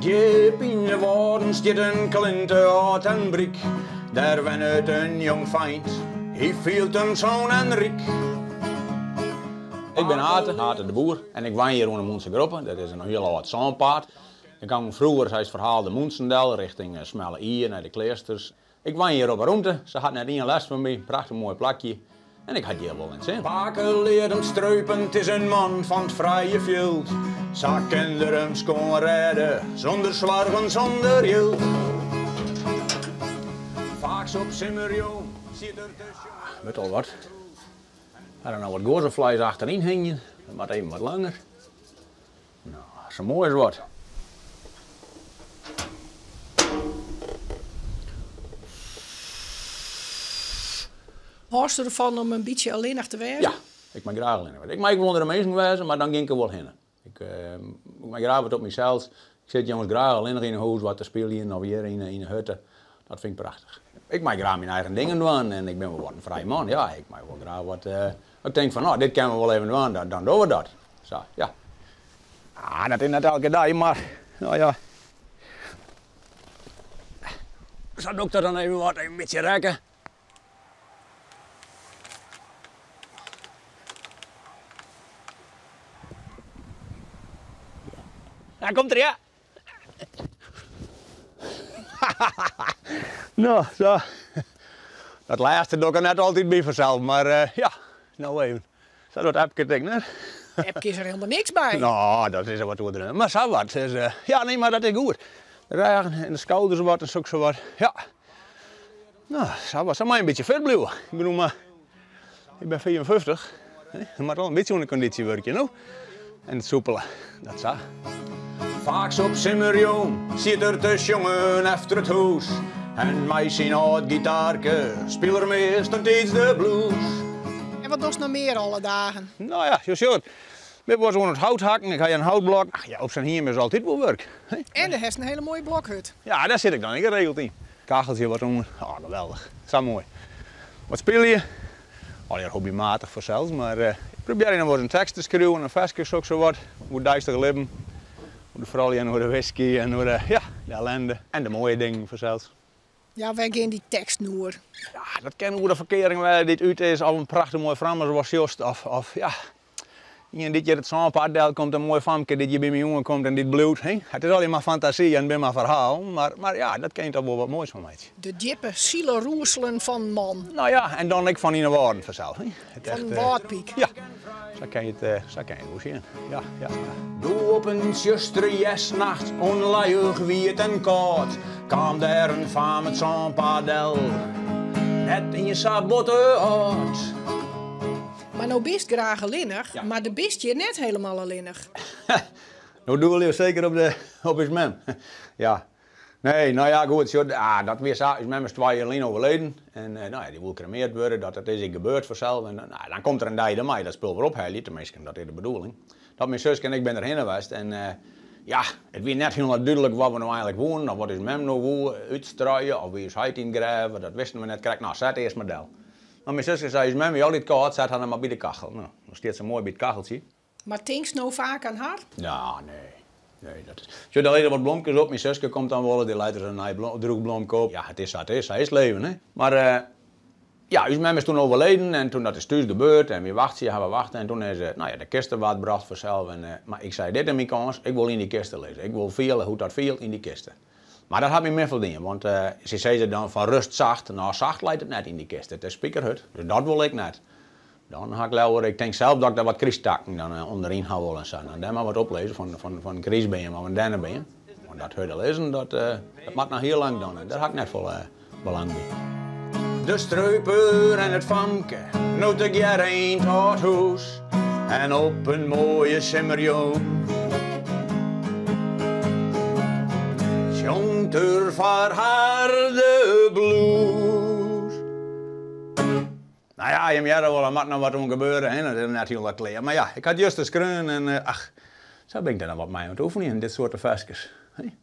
Diep in de woorden stiet een klinte oud en brik. Daar wennet een jong feind, hij viel hem zo'n en rik. Ik ben Hate de Boer en ik woon hier onder Moense Groppen. Dat is een heel oud zandpad. Ik kwam vroeger, zei het verhaal, de Moensendel richting Smelle Ier naar de Kleesters. Ik woon hier op een ruimte, ze had net één les van mij, prachtig mooi plakje. En ik had hier wel in zin. Paken leert hem struipen, het is een man van het vrije veld. Ze kende hem kon redden, zonder zwargen, zonder jild. Vaaks op Simmerjoen zit er tussen. Weet al wat. Er er nou wat gozenvlees achterin hingen, dat mag even wat langer. Nou, zo mooi is wat. Hoorst je ervan om een beetje alleenig te werken? Ja, ik mag graag alleen. Ik mag wel onder de mensen wezen, maar dan ging ik er wel heen. Ik mag graag wat op mezelf. Ik zit jongens graag alleen in een huis wat te spelen of hier in een hutte. Dat vind ik prachtig. Ik mag graag mijn eigen dingen doen en ik ben wel wat een vrij man. Ja, ik mag wel graag wat. Ik denk van, nou, dit kunnen we wel even doen, dan doen we dat. Zo, ja. Ah, dat is net elke dag, maar nou ja. Zal de dokter dan even wat een beetje rekken? Daar komt er, ja. Nou, zo. Dat laatste doe ik er net altijd bij vanzelf, maar ja, nou even. Zo dat heb ik het denk, hè? Heb je er helemaal niks bij? Nou, dat is er wat erin. Maar zo wat. Dus, ja, nee, maar dat is goed. De regen en de schouders wat en zo wat. Ja. Nou, zo wat. Zo maar een beetje fit blijven. Ik bedoel, maar ik ben 54. Je moet wel een beetje onder conditie werken, nou. En het soepelen, dat zo. Vaaks op Simmerjoen zit er te jongen achter het huis. En mij zien oud gitaarke, speel er meestal steeds de blues. En wat doe je nog meer alle dagen? Nou ja, je ziet. We was gewoon het hout hakken, ik ga je een houtblok. Ach ja, op zijn hier is altijd wel werk. Hey? En er is een hele mooie blokhut. Ja, daar zit ik dan geregeld in. Kacheltje wat onder. Oh, geweldig. Zo mooi. Wat speel je? Al ja, hobbymatig voor zelfs, maar ik probeer je nog eens een tekst te schrijven, een versjes ook zo wat. Hoe duister leven. Hoe de vrouw en hoe de whisky en hoe de, ja, de ellende. En de mooie dingen voor zelfs. Ja, wij gaan die tekst noer. Ja, dat kennen hoe de verkering waar dit uit is, al een prachtig mooi vrouw zoals Jost. Of ja, en dit jaar het zandpaaddel komt een mooi famke, dit je bij mijn jongen komt en dit bloed. He? Het is alleen maar fantasie en ben maar verhaal, maar ja, dat kent toch wel wat moois van mij. De diepe zielenroerselen van man. Nou ja, en dan ik van in de woorden vanzelf. Van een waardpiek. Ja, zo kan je het goed zien. Ja, ja. Doe op een zusterjesnacht, onluiig wie het en koud, kwam daar een vaam met zandpaaddel, net in je sabotte uit. Maar nou bist graag alleenig, Ja. maar de bist je net helemaal alleenig. Nou doen we liever zeker op his mem. Ja. Nee, nou ja, goed. Dat weer zo. His mem is 2 jaar alleen overleden. En nou ja, die wil cremeerd worden. Dat is in gebeurd vanzelf. En nou, dan komt er een dag mij dat spul weer ophalen. Tenminste, dat is de bedoeling. Dat mijn zusje en ik ben erheen geweest. En ja, het was net heel duidelijk wat we nou eigenlijk wonen. Of wat is mem nou woon, uitstraaien. Of wie is hij ingraven. Dat wisten we net. Kijk, nou, zet eerst maar del. Maar mijn zusje zei, is mem, je altijd koud, zet haar maar bij de kachel. Nou, nog steeds een mooi bij het kacheltje. Maar tinks nou vaak aan haar? Ja, nee, dat is. Zo, daar liggen wat bloempjes op. Mijn zusje komt dan wel, die leidt er een droegblom koop. Ja, het is wat het is, hij is leven, hè. Maar ja, uw mem is toen overleden en toen dat is thuis gebeurd en we wachten en toen is nou ja, de kisten wat bracht vanzelf. En, maar ik zei, dit is mijn kans, ik wil in die kisten lezen. Ik wil veel hoe dat viel in die kisten. Maar dat had me meer verdiend, want ze zei dan van rust zacht. Nou, zacht leidt het net in die kist, het is spiekerhut, dus dat wil ik net. Dan ga ik liever, ik denk zelf dat ik daar wat kristakken dan onderin hou willen zijn. En dan maar wat oplezen van kriesbeen of een dennenbeen. Want dat hut lezen, dat mag nog heel lang dan en daar had ik net veel belang bij. De struiper en het famke, nood ik jaar in het huis. En op een mooie simmerjoen. Jongt er verharde blues. Nou ja, je hebt wel, er moet nog wat om gebeuren, hè? Dat is net heel wat kleer. Maar ja, ik had juist eens skreun en ach, zo ben ik er dan wat mee aan het oefenen in dit soort versjes. Hey?